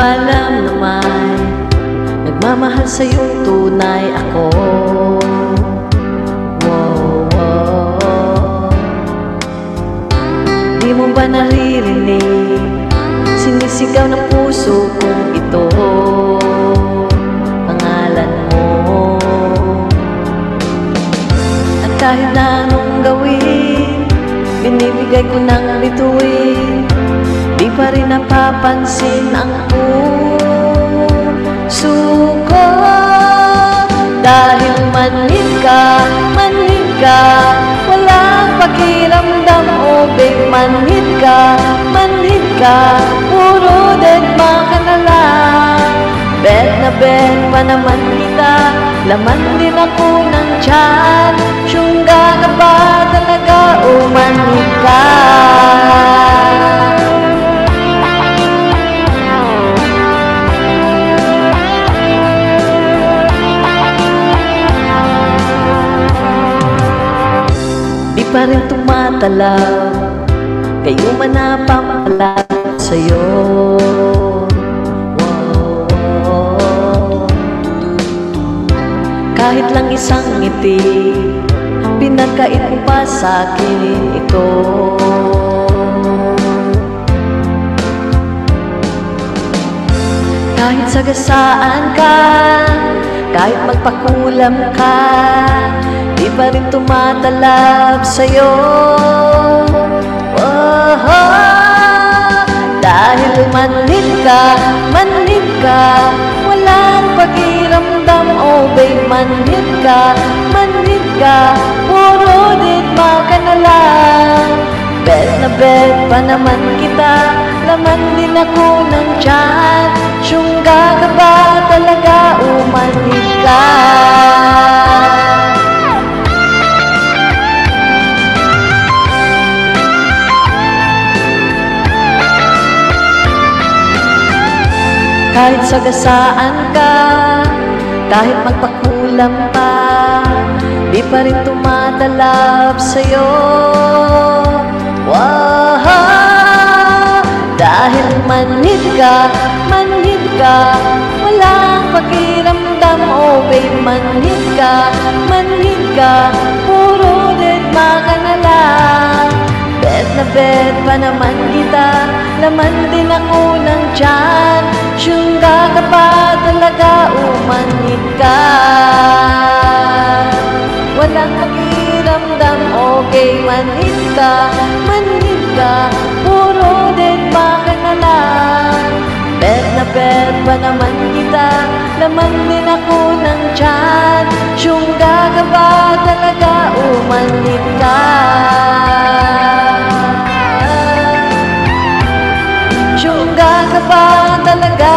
alam na may nagmamahal sa'yong tunay ako. Di mo ba naririnig sinisigaw ng puso kong ito? Pangalan mo. At kahit na anong gawin, binibigay ko ng bituin, di pa rin napapansin ang puso ko. Dahil manhid ka, walang pakiramdam. Oh babe, manhid ka, puro deadma ka na lang. Bet na bet pa naman kita, laman din ako ng tiyan. Syungga ka ba talaga o manhid ka? Di pa rin tumatalaw, kayo man napapalat sa'yo. Kahit lang isang ngiti, pinagkait mo pa sa'kin ito. Kahit sagasaan ka, kahit magpakulam ka, di pa rin tumatalab sa'yo. Dahil manhid ka, walang pakiramdam. Oh babe, manhid ka, puro deadma ka na lang. Bet na bet pa naman kita, laman din ako ng tiyan. Syungga ka ba talaga o manhid ka? Kahit sagasaan ka, kahit magpakulam pa, di pa rin tumatalab sa'yo. Dahil manhid ka, walang pakiramdam. Oh babe, manhid ka, puro deadma ka na lang. Bet na bet pa naman kita, laman din ako ng tiyan. Syungga ka ba talaga o manhid ka? Walang pakiramdam, okay, manhid ka, puro deadma ka na lang. Bet na bet pa naman kita, laman din ako ng tiyan. Syungga ka ba talaga o manhid ka? Syungga ka ba talaga?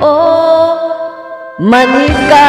Oh, manhid ka.